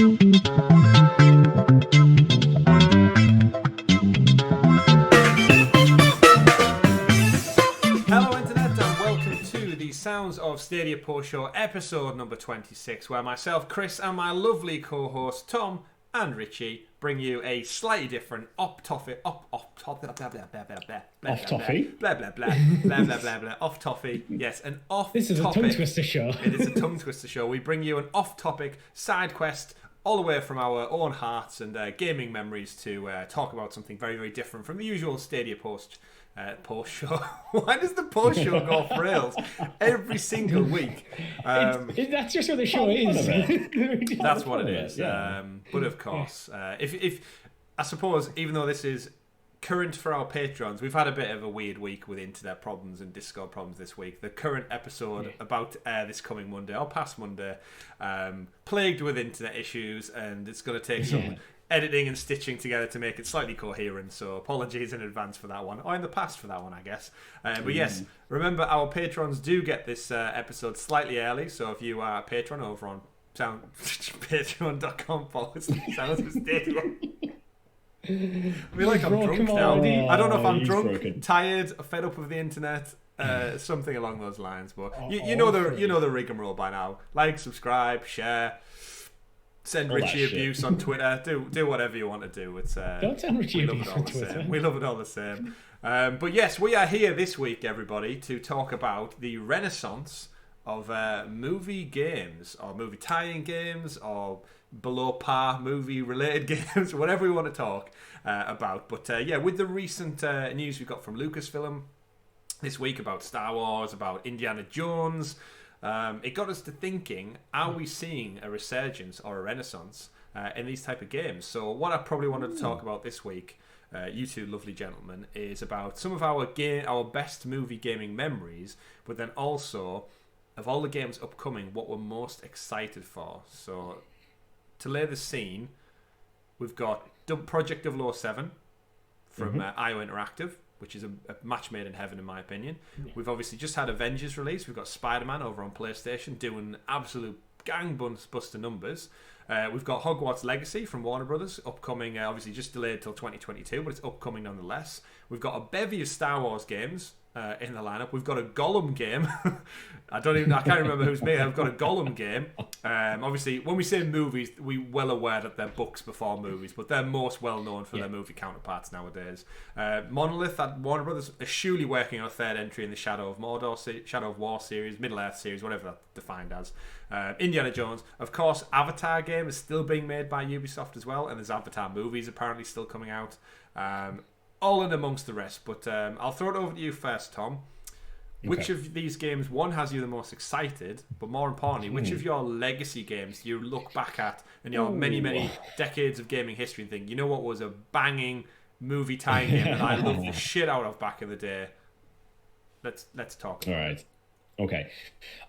Hello Internet and welcome to the Sounds of Stadia post show episode number 26, where myself, Chris, and my lovely co-host Tom and Richie bring you a slightly different off-toffee, yes, an off-topic. This is a tongue twister show. It is a tongue twister show. We bring you an off-topic side quest all the way from our own hearts and gaming memories to talk about something very, very different from the usual Stadia post show. Why does the post show go off rails every single week? That's just what the show is. That's what it is. But of course, if I suppose, even though this is current for our patrons, we've had a bit of a weird week with internet problems and Discord problems this week. The current episode about to air this coming Monday or past Monday, plagued with internet issues, and it's going to take some editing and stitching together to make it slightly coherent, so apologies in advance for that one, or in the past for that one, I guess. But yes, remember our patrons do get this episode slightly early, so if you are a patron over on patreon.com/sounds-of-stadia. I feel like I'm drunk now. I don't know if I'm drunk, tired, fed up of the internet, something along those lines, but you know the rigmarole by now. Like, subscribe, share, send Richie abuse on Twitter. Do whatever you want to do. It's don't send Richie abuse on Twitter. We love it all the same. But yes, we are here this week, everybody, to talk about the renaissance of movie games, or movie tie-in games, or below par movie related games, whatever we want to talk about. But with the recent news we got from Lucasfilm this week about Star Wars, about Indiana Jones, it got us to thinking, are we seeing a resurgence or a renaissance in these type of games? So what I probably wanted to talk about this week, you two lovely gentlemen, is about some of our best movie gaming memories, but then also of all the games upcoming, what we're most excited for. So to lay the scene, we've got Project 007 from IO Interactive, which is a match made in heaven, in my opinion. We've obviously just had Avengers release. We've got Spider-Man over on PlayStation doing absolute gangbusters numbers. We've got Hogwarts Legacy from Warner Brothers, upcoming, obviously just delayed till 2022, but it's upcoming nonetheless. We've got a bevy of Star Wars games in the lineup. We've got a Gollum game. I can't remember who's made it. I've got a Gollum game. Obviously, when we say movies, we're well aware that they're books before movies, but they're most well known for their movie counterparts nowadays. Monolith at Warner Brothers are surely working on a third entry in the Shadow of War series, Middle Earth series, whatever that's defined as. Indiana Jones, of course. Avatar game is still being made by Ubisoft as well, and there's Avatar movies apparently still coming out. All in amongst the rest, but I'll throw it over to you first, Tom. Which of these games, one, has you the most excited, but more importantly, which of your legacy games do you look back at in your many decades of gaming history and think, you know what was a banging movie tie game that I loved the shit out of back in the day? Let's talk. All right. Okay.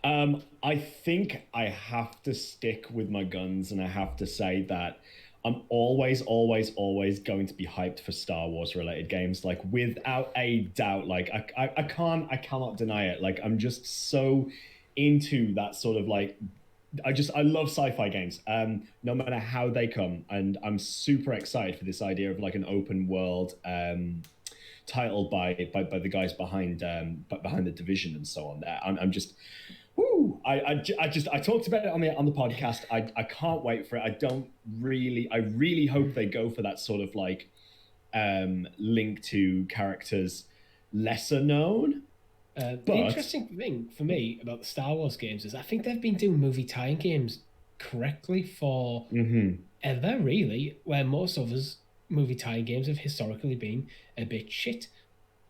I think I have to stick with my guns, and I have to say that I'm always going to be hyped for Star Wars related games, like without a doubt. Like I cannot deny it. Like I'm just so into that sort of like, I love sci-fi games, no matter how they come, and I'm super excited for this idea of like an open world title by the guys behind the Division and so on. I'm just. Woo! I talked about it on the podcast. I can't wait for it. I really hope they go for that sort of like link to characters lesser known. The interesting thing for me about the Star Wars games is I think they've been doing movie tie-in games correctly for ever, really, where most of us movie tie-in games have historically been a bit shit.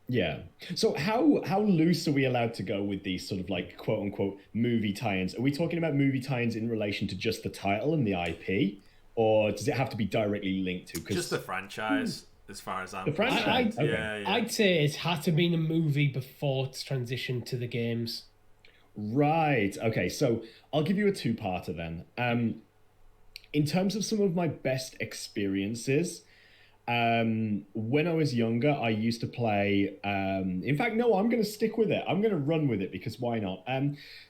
Yeah. So how loose are we allowed to go with these sort of like quote unquote movie tie-ins? Are we talking about movie tie-ins in relation to just the title and the IP, or does it have to be directly linked to? Just the franchise, as far as I'm the franchise. I'd say it had to be in a movie before it's transitioned to the games. Right. Okay. So I'll give you a two-parter then. In terms of some of my best experiences. When I was younger, I used to play, in fact, no, I'm going to stick with it. I'm going to run with it because why not?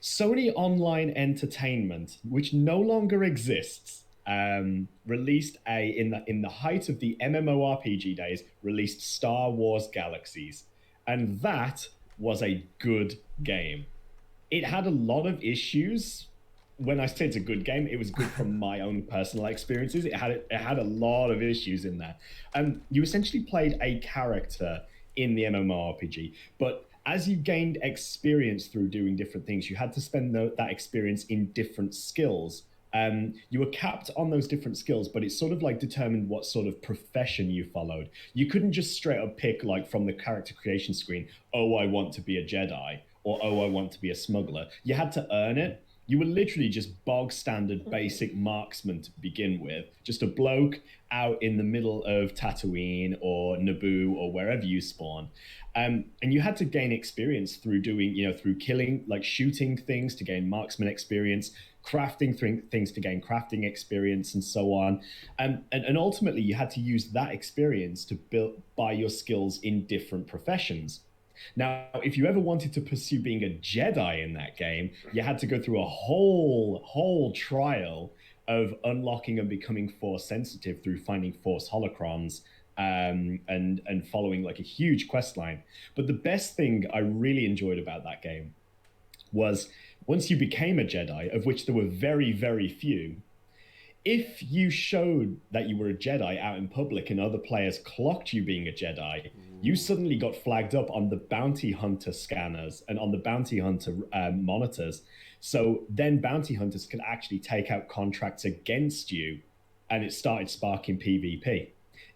Sony Online Entertainment, which no longer exists. released in the height of the MMORPG days, released Star Wars Galaxies, and that was a good game. It had a lot of issues. When I say it's a good game, it was good from my own personal experiences. It had a lot of issues in there. You essentially played a character in the MMORPG, but as you gained experience through doing different things, you had to spend that experience in different skills. You were capped on those different skills, but it sort of like determined what sort of profession you followed. You couldn't just straight up pick like from the character creation screen, oh, I want to be a Jedi, or oh, I want to be a smuggler. You had to earn it. You were literally just bog standard basic marksman to begin with, just a bloke out in the middle of Tatooine or Naboo or wherever you spawn. And you had to gain experience through doing, through killing, like shooting things to gain marksman experience, crafting things to gain crafting experience, and so on. And ultimately, you had to use that experience to buy your skills in different professions. Now, if you ever wanted to pursue being a Jedi in that game, you had to go through a whole trial of unlocking and becoming Force sensitive through finding Force holocrons, and following like a huge quest line. But the best thing I really enjoyed about that game was once you became a Jedi, of which there were very, very few, if you showed that you were a Jedi out in public and other players clocked you being a Jedi, you suddenly got flagged up on the bounty hunter scanners and on the bounty hunter monitors. So then bounty hunters could actually take out contracts against you, and it started sparking PvP.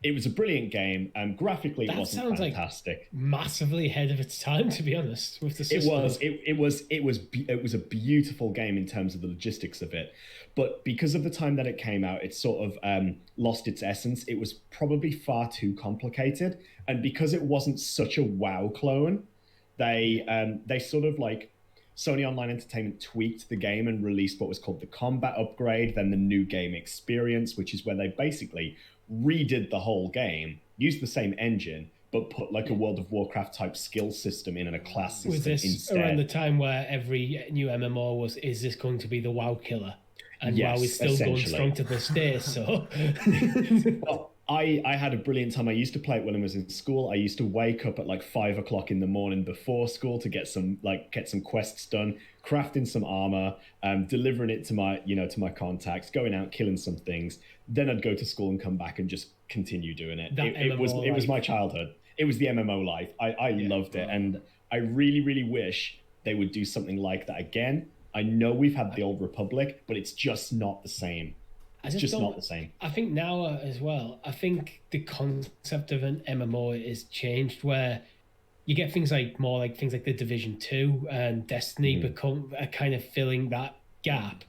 It was a brilliant game. Graphically, it wasn't fantastic. Like massively ahead of its time, to be honest. With the system, it was a beautiful game in terms of the logistics of it. But because of the time that it came out, it sort of lost its essence. It was probably far too complicated, and because it wasn't such a WoW clone, they sort of like Sony Online Entertainment tweaked the game and released what was called the combat upgrade, then the new game experience, which is where they basically redid the whole game, used the same engine, but put like a World of Warcraft type skill system in and a class system instead. Was this instead. Around the time where every new MMO was, is this going to be the WoW killer? And yes, WoW is still going strong to this day, so... Well, I had a brilliant time. I used to play it when I was in school. I used to wake up at like 5 o'clock in the morning before school to get some quests done, crafting some armor, delivering it to my contacts, going out, killing some things. Then I'd go to school and come back and just continue doing it. It was my childhood. It was the MMO life. I loved it. And I really, really wish they would do something like that again. I know we've had the Old Republic, but it's just not the same. It's just not the same. I think now as well, I think the concept of an MMO is changed, where you get things like the Division 2 and Destiny become kind of filling that gap,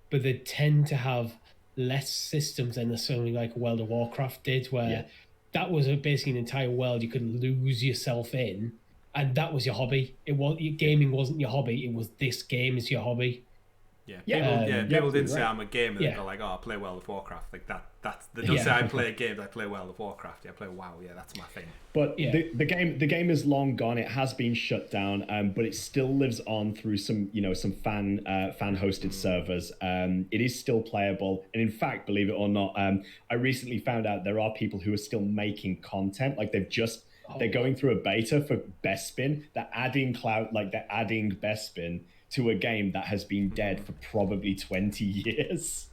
but they tend to have less systems than something like World of Warcraft did, where that was basically an entire world you could lose yourself in, and that was your hobby. Gaming wasn't your hobby, it was this game is your hobby. People didn't say I'm a gamer. They're like, oh, I play World of Warcraft. Like they don't say I play a game. I play World of Warcraft. I play WoW. Yeah, that's my thing. But the game is long gone. It has been shut down, but it still lives on through some fan hosted servers. It is still playable, and in fact, believe it or not, I recently found out there are people who are still making content. Like they're going through a beta for Bespin. They're adding Bespin to a game that has been dead for probably 20 years.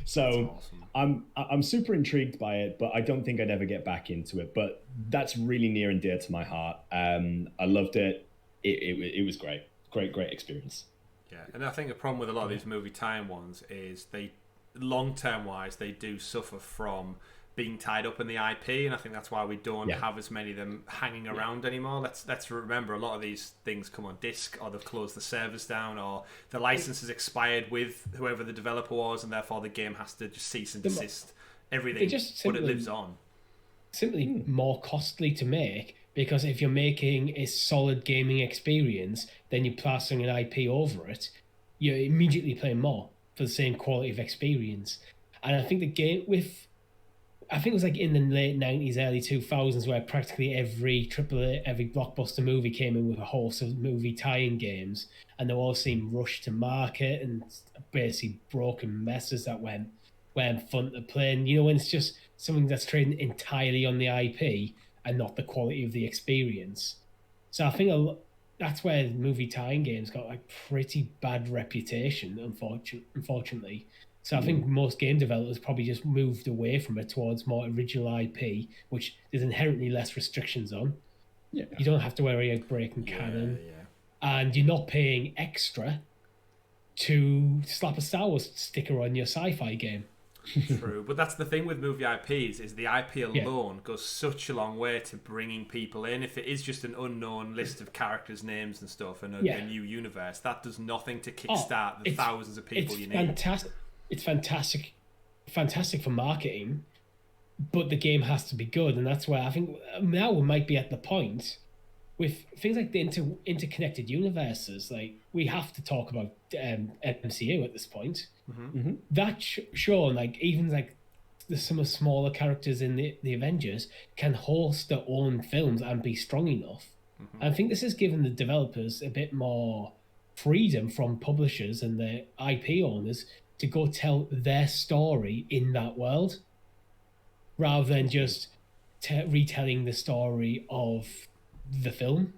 So awesome. I'm super intrigued by it, but I don't think I'd ever get back into it. But that's really near and dear to my heart. I loved it. It was great. Great experience. Yeah, and I think the problem with a lot of these movie tie-in ones is they, long-term wise, they do suffer from being tied up in the IP, and I think that's why we don't have as many of them hanging around anymore. Let's remember, a lot of these things come on disc, or they've closed the servers down, or the license has expired with whoever the developer was, and therefore the game has to just cease and desist everything, but it lives on. Simply more costly to make, because if you're making a solid gaming experience, then you're passing an IP over it, you're immediately paying more for the same quality of experience. And I think the game I think it was like in the late 90s, early 2000s, where practically every blockbuster movie came in with a host of movie tie-in games, and they all seemed rushed to market and basically broken messes that went. when fun to play, and when it's just something that's trading entirely on the IP and not the quality of the experience. So I think that's where movie tie-in games got like pretty bad reputation, unfortunately. So I think most game developers probably just moved away from it towards more original IP, which there's inherently less restrictions on. Yeah. You don't have to worry about breaking canon, and you're not paying extra to slap a Star Wars sticker on your sci-fi game. True, but that's the thing with movie IPs is the IP alone goes such a long way to bringing people in. If it is just an unknown list of characters' names and stuff and a new universe, that does nothing to kickstart the thousands of people you need. It's fantastic for marketing, but the game has to be good, and that's where I think now we might be at the point with things like the interconnected universes. Like, we have to talk about MCU at this point. That shown, like, even like some of the smaller characters in the Avengers can host their own films and be strong enough. I think this has given the developers a bit more freedom from publishers and the IP owners to go tell their story in that world, rather than just retelling the story of the film.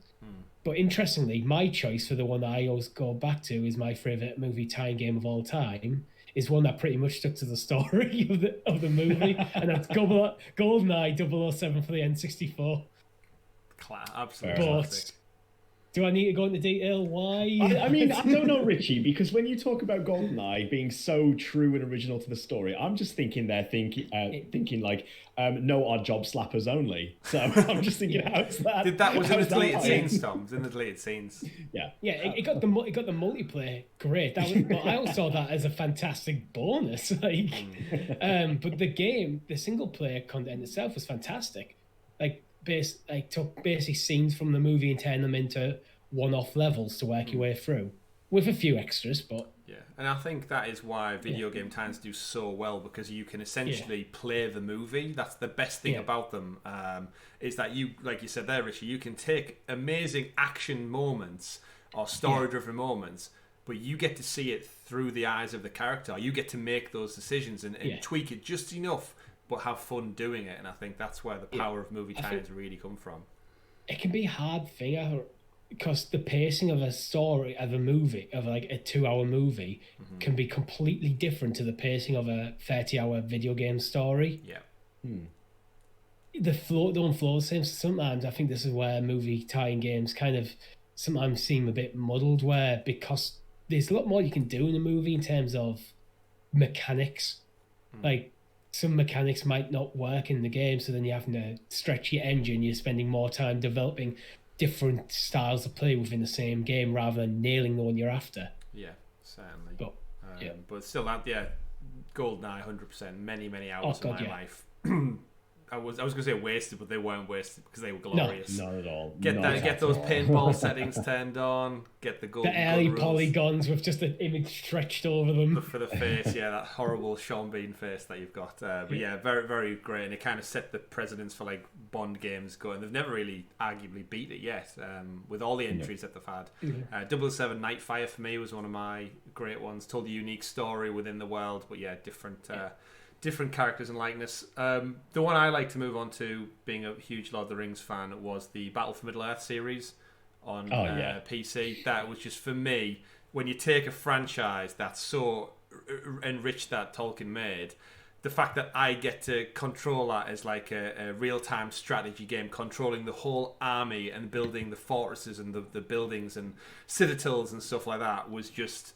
But interestingly, my choice for the one that I always go back to is my favorite movie tie-in game of all time is one that pretty much stuck to the story of the movie, and that's GoldenEye 007 for the N64. Absolutely classic. Do I need to go into detail why? I mean, I don't know, Richie, because when you talk about GoldenEye being so true and original to the story, I'm just thinking like, no odd job slappers only. So I'm just thinking, how's that? That was in the deleted scenes, Tom. It was in the deleted scenes. Yeah, it got the multiplayer great. But I also saw that as a fantastic bonus. Like, but the single player content itself was fantastic. Like, took basically scenes from the movie and turned them into one-off levels to work your way through, with a few extras. But and I think that is why video game tie-ins do so well, because you can essentially play the movie. That's the best thing about them, is that you, like you said there, Richie, you can take amazing action moments or story-driven moments, but you get to see it through the eyes of the character. You get to make those decisions and tweak it just enough, but have fun doing it. And I think that's where the power of movie tie-ins really come from. It can be a hard thing because the pacing of a story of a movie, of like a 2-hour movie, can be completely different to the pacing of a 30-hour video game story. The flow don't flow the same. Sometimes I think this is where movie tie-in games kind of sometimes seem a bit muddled, where because there's a lot more you can do in a movie in terms of mechanics. Like, some mechanics might not work in the game, so then you're having to stretch your engine. You're spending more time developing different styles of play within the same game rather than nailing the one you're after. Yeah, certainly. But still, GoldenEye, 100%. Many hours of my life. I was going to say wasted, but they weren't wasted because they were glorious. No, not at all. Get those paintball settings turned on. Get the golden. The early polygons with just an image stretched over them for the face. Yeah, that horrible Sean Bean face that you've got. But very very great, and it kind of set the precedence for like Bond games going. They've never really arguably beat it yet, with all the entries that they've had. 007 Nightfire for me was one of my great ones. Told a unique story within the world, but different characters and likeness. The one I like to move on to, being a huge Lord of the Rings fan, was the Battle for Middle-earth series on PC. That was just, for me, when you take a franchise that's so enriched that Tolkien made, the fact that I get to control that as like a real-time strategy game, controlling the whole army and building the fortresses and the buildings and citadels and stuff like that, was just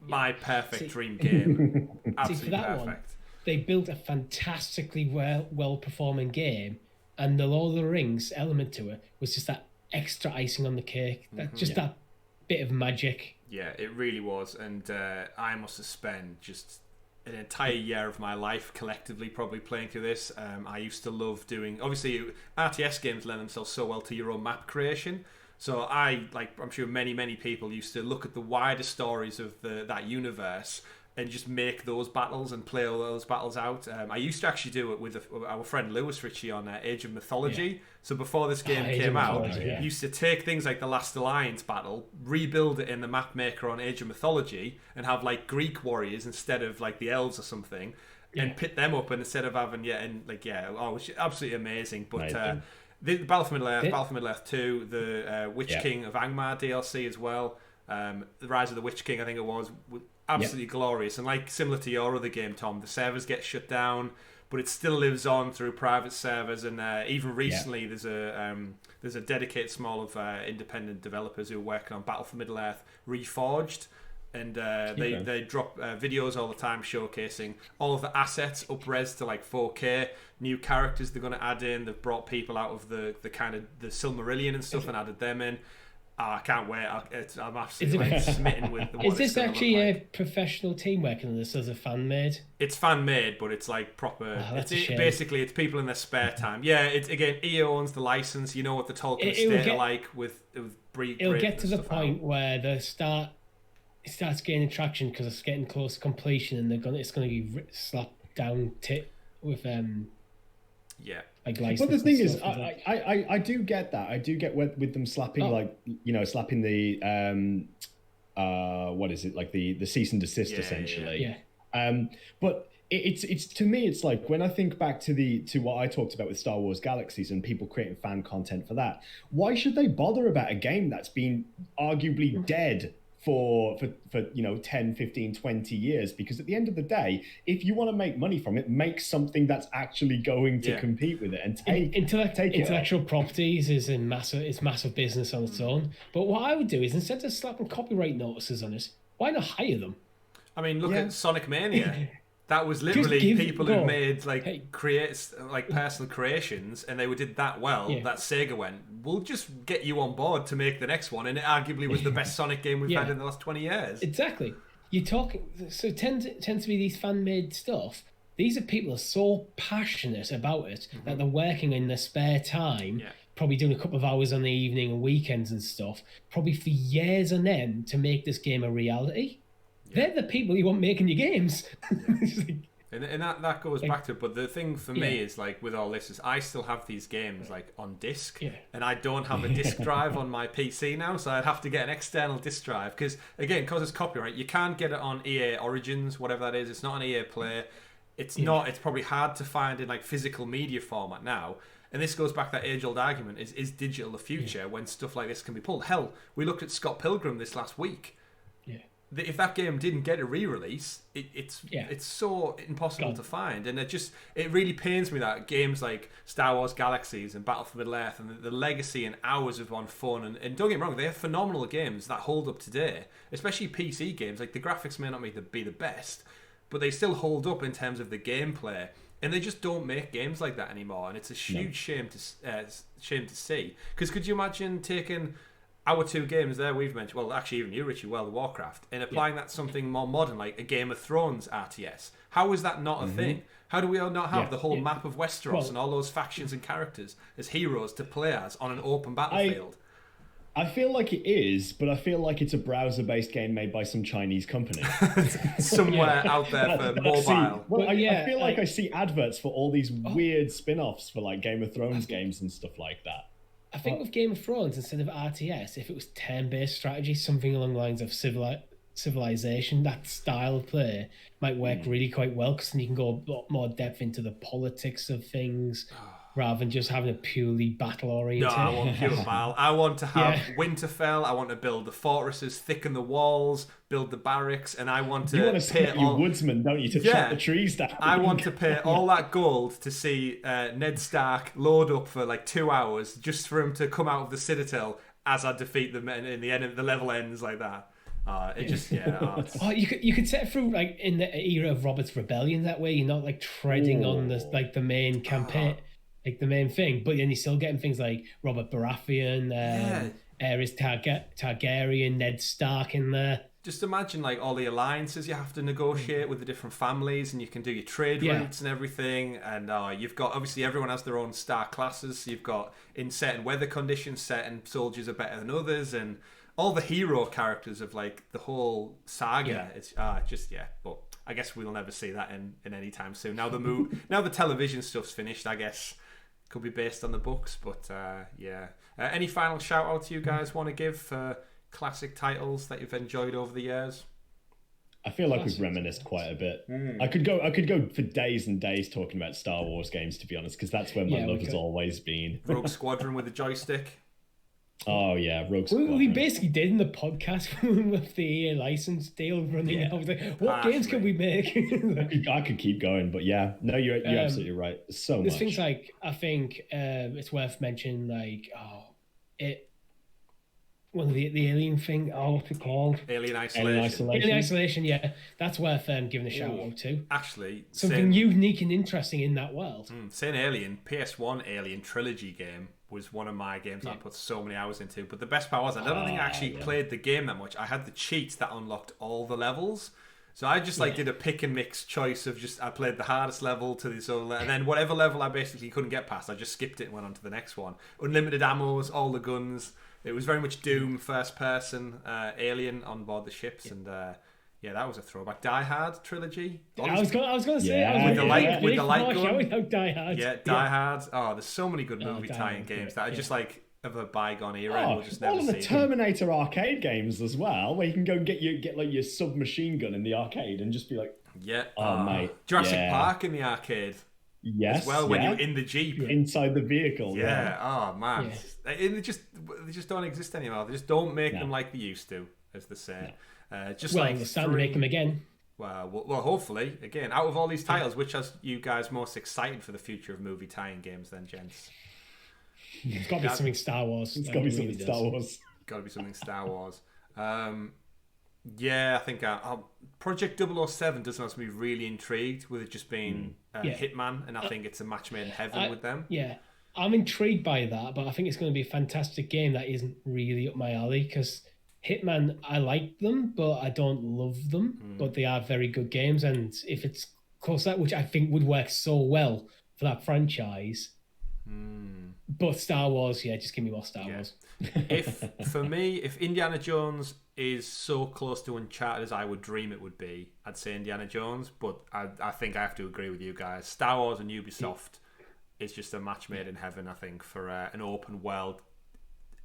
my perfect dream game. Absolutely perfect. They built a fantastically well-performing game, and the Lord of the Rings element to it was just that extra icing on the cake. That bit of magic. Yeah, it really was. And I must have spent just an entire year of my life collectively probably playing through this. I used to love doing... Obviously, RTS games lend themselves so well to your own map creation. So I'm sure many people used to look at the wider stories of that universe and just make those battles and play all those battles out. I used to actually do it with our friend Lewis Richie on Age of Mythology. So before this game came out, used to take things like the Last Alliance battle, rebuild it in the map maker on Age of Mythology, and have like Greek warriors instead of like the elves or something, and pit them up, and instead of having it's absolutely amazing. But Amazing. the Battle for Middle Earth 2, the Witch King of Angmar DLC as well, the Rise of the Witch King, I think it was absolutely glorious. And like similar to your other game, Tom, the servers get shut down, but it still lives on through private servers. And even recently, there's a dedicated small of independent developers who are working on Battle for Middle Earth Reforged. And they drop videos all the time showcasing all of the assets up-res to like 4K, new characters they're going to add in. They've brought people out of the kind of the Silmarillion and stuff and added them in. I can't wait. I'm absolutely smitten with what Is this actually like. a professional team working on this as a fan-made? It's fan-made, but it's like proper. Basically, it's people in their spare time. Yeah, it's again, EA owns the license. You know what the Tolkien estate are like with it'll get to the point where it starts gaining traction because it's getting close to completion, and it's going to be slapped down tit with like. But the thing is, I do get that. I do get with them slapping slapping the what is it, like the cease and desist essentially. But it's to me, it's like when I think back to what I talked about with Star Wars Galaxies and people creating fan content for that. Why should they bother about a game that's been arguably dead for 10, 15, 20 years? Because at the end of the day, if you want to make money from it, make something that's actually going to compete with it and take intellectual properties is massive business on its own. But what I would do is, instead of slapping copyright notices on it, why not hire them? I mean, look at Sonic Mania. That was literally people who made personal creations, and they did that well that Sega went, we'll just get you on board to make the next one, and it arguably was the best Sonic game we've had in the last 20 years. Exactly. You're talking, so it tends to be these fan-made stuff. These are people who are so passionate about it that they're working in their spare time, probably doing a couple of hours on the evening and weekends and stuff, probably for years on end to make this game a reality. They're the people you want making your games. And that goes back to it. But the thing for me is, like, with all this, is I still have these games like on disc, and I don't have a disc drive on my PC now, so I'd have to get an external disc drive because it's copyright, you can't get it on EA Origins, whatever that is. It's not an EA Play. It's not. It's probably hard to find in like physical media format now. And this goes back to that age-old argument: is digital the future when stuff like this can be pulled? Hell, we looked at Scott Pilgrim this last week. If that game didn't get a re-release, it's so impossible to find, and it really pains me that games like Star Wars Galaxies and Battle for Middle Earth and the legacy and hours of on fun, and don't get me wrong, they are phenomenal games that hold up today, especially PC games. Like, the graphics may not be the best, but they still hold up in terms of the gameplay, and they just don't make games like that anymore, and it's a huge shame to see. Because could you imagine taking our two games there we've mentioned, well, actually even you, Richie, World of Warcraft, and applying that to something more modern, like a Game of Thrones RTS? How is that not a thing? How do we all not have the whole map of Westeros and all those factions and characters as heroes to play as on an open battlefield? I feel like it is, but I feel like it's a browser-based game made by some Chinese company. Somewhere out there for mobile. I feel like I see adverts for all these weird spin-offs for like Game of Thrones games and stuff like that. I think with Game of Thrones, instead of RTS, if it was turn-based strategy, something along the lines of Civilization, that style of play might work really quite well, because then you can go a lot more depth into the politics of things rather than just having a purely battle-oriented. No, I want pure battle. I want to have Winterfell. I want to build the fortresses, thicken the walls, build the barracks, and I want to You want to pay your woodsman, don't you, to chop the trees down? I want to pay all that gold to see Ned Stark load up for like 2 hours just for him to come out of the Citadel as I defeat them, and in the end, the level ends like that. You could set through like in the era of Robert's Rebellion that way. You're not like treading on the main campaign, like the main thing, but then you're still getting things like Robert Baratheon, Aerys Targaryen, Ned Stark in there. Just imagine like all the alliances you have to negotiate with the different families, and you can do your trade routes and everything. And you've got, obviously, everyone has their own star classes. So you've got, in certain weather conditions, certain soldiers are better than others, and all the hero characters of like the whole saga. It's but I guess we'll never see that in any time soon. Now the television stuff's finished, I guess could be based on the books. But any final shout outs you guys want to give for classic titles that you've enjoyed over the years? I feel like we've reminisced quite a bit. I could go for days and days talking about Star Wars games, to be honest, because that's where my love has always been. Rogue Squadron with the joystick. Oh yeah, Rogue Squadron. We basically did in the podcast with the EA license deal running out. I was like, what games can we make? I could keep going, but yeah, no, you're absolutely right. So there's much. things like, I think it's worth mentioning, like one of the alien thing. Oh, what's it called? Alien Isolation. Alien Isolation. Yeah, that's worth giving a shout out to. Actually, something unique and interesting in that world. Saying Alien, PS1 Alien trilogy game was one of my games I put so many hours into. But the best part was I don't think I actually played the game that much. I had the cheats that unlocked all the levels. So I just did a pick and mix choice of I played the hardest level to this other, and then whatever level I basically couldn't get past, I just skipped it and went on to the next one. Unlimited ammos, all the guns. It was very much Doom, first person, Alien on board the ships, and that was a throwback. Die Hard trilogy. I was going to say with the light gun. Die Hard. Yeah, Die Hard. Oh, there's so many good movie tie-in games that are just like of a bygone era. And we'll just never all of the Terminator arcade games as well, where you can go and get like your submachine gun in the arcade and just be like, mate, Jurassic Park in the arcade. Yes. As well, when you're in the Jeep. Inside the vehicle. Yeah. Oh, man. Yeah. They just don't exist anymore. They just don't make them like they used to, as they say. It's time to make them again. Well, hopefully. Again, out of all these titles, which has you guys most excited for the future of movie tie-in games then, gents? It's got to be something Star Wars. It's got to be something Star Wars. Got to be something Star Wars. I think Project 007 doesn't have to be really intrigued with it just being Hitman, and I think it's a match made in heaven with them. Yeah, I'm intrigued by that, but I think it's going to be a fantastic game that isn't really up my alley, because Hitman, I like them, but I don't love them, but they are very good games, and if it's close to that, which I think would work so well for that franchise. But Star Wars, just give me more Star Wars. If Indiana Jones is so close to Uncharted as I would dream it would be, I'd say Indiana Jones, but I think I have to agree with you guys. Star Wars and Ubisoft is just a match made in heaven, I think, for an open world,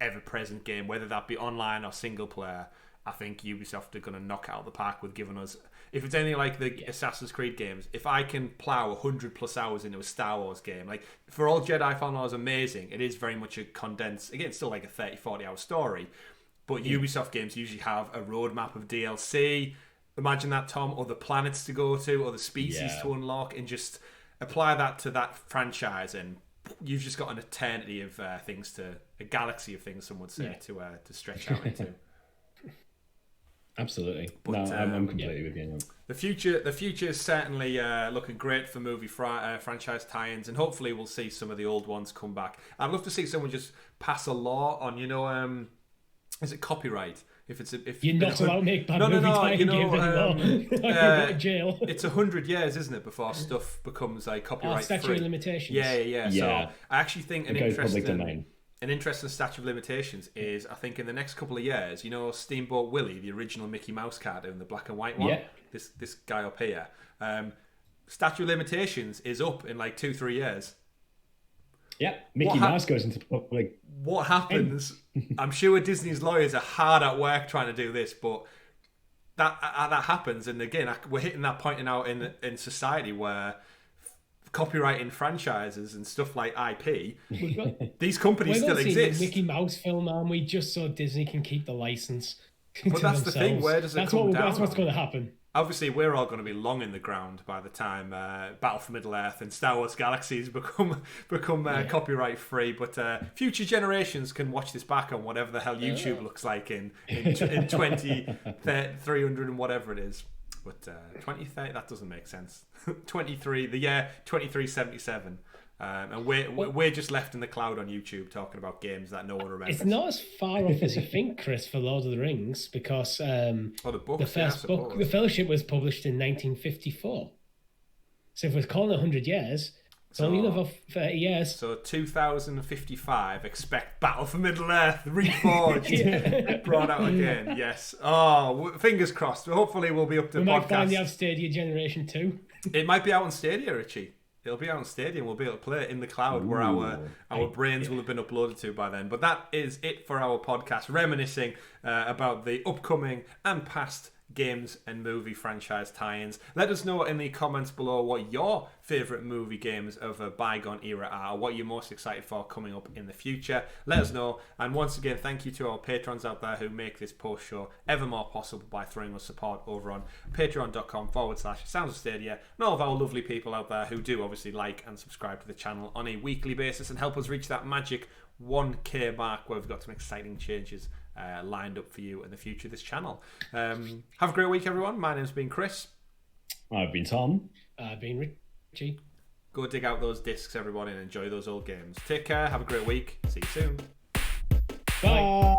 ever-present game, whether that be online or single player. I think Ubisoft are going to knock it out of the park with giving us, if it's anything like the Assassin's Creed games, if I can plow 100 plus hours into a Star Wars game, like for all Jedi Fallen Order is amazing, it is very much a condensed, again, still like a 30-40 hour story, but Ubisoft games usually have a roadmap of DLC. Imagine that, Tom, other planets to go to, other species to unlock, and just apply that to that franchise, and you've just got an eternity of things a galaxy of things, some would say, to stretch out into. Absolutely. But, I'm completely with you. The future is certainly looking great for movie franchise tie-ins, and hopefully we'll see some of the old ones come back. I'd love to see someone just pass a law on, is it copyright? If you're not allowed to make bad movie tie-in games anymore, go to jail. It's 100 years, isn't it, before stuff becomes like copyright free? Statute of limitations. Yeah. So I actually think an interesting statute of limitations is, I think in the next couple of years, Steamboat Willie, the original Mickey Mouse cartoon, the black and white one, this guy up here, statute of limitations is up in like 2-3 years. Yeah, Mickey Mouse goes into public. What happens? I'm sure Disney's lawyers are hard at work trying to do this, but that happens, and again, we're hitting that point now in society where copyrighting franchises and stuff like IP, these companies still exist. Mickey Mouse film, aren't we? Just so Disney can keep the license. But that's the thing. Where does it come down? That's what's going to happen. Obviously, we're all going to be long in the ground by the time Battle for Middle-earth and Star Wars Galaxies become copyright free. But future generations can watch this back on whatever the hell YouTube looks like in 300 and whatever it is. But 2030, that doesn't make sense. 23, the year 2377. And we're just left in the cloud on YouTube talking about games that no one remembers. It's not as far off as you think, Chris, for Lord of the Rings, because the first book, The Fellowship, was published in 1954. So if we're calling it 100 years, it's only another 30 years. So 2055, expect Battle for Middle-earth reforged, brought out again. Yes. Oh, fingers crossed. Hopefully we'll be up to we podcast. might finally have Stadia Generation 2. It might be out on Stadia, Richie. It'll be out on Stadia and we'll be able to play it in the cloud where our brains will have been uploaded to by then. But that is it for our podcast, reminiscing about the upcoming and past games and movie franchise tie-ins. Let us know in the comments below what your favourite movie games of a bygone era are, what you're most excited for coming up in the future. Let us know. And once again, thank you to our patrons out there who make this post show ever more possible by throwing us support over on patreon.com/Sounds of Stadia, and all of our lovely people out there who do obviously like and subscribe to the channel on a weekly basis and help us reach that magic 1K mark where we've got some exciting changes lined up for you in the future of this channel. Have a great week, everyone. My name's been Chris. I've been Tom. I've been Richie. Go dig out those discs, everyone, and enjoy those old games. Take care. Have a great week. See you soon. Bye.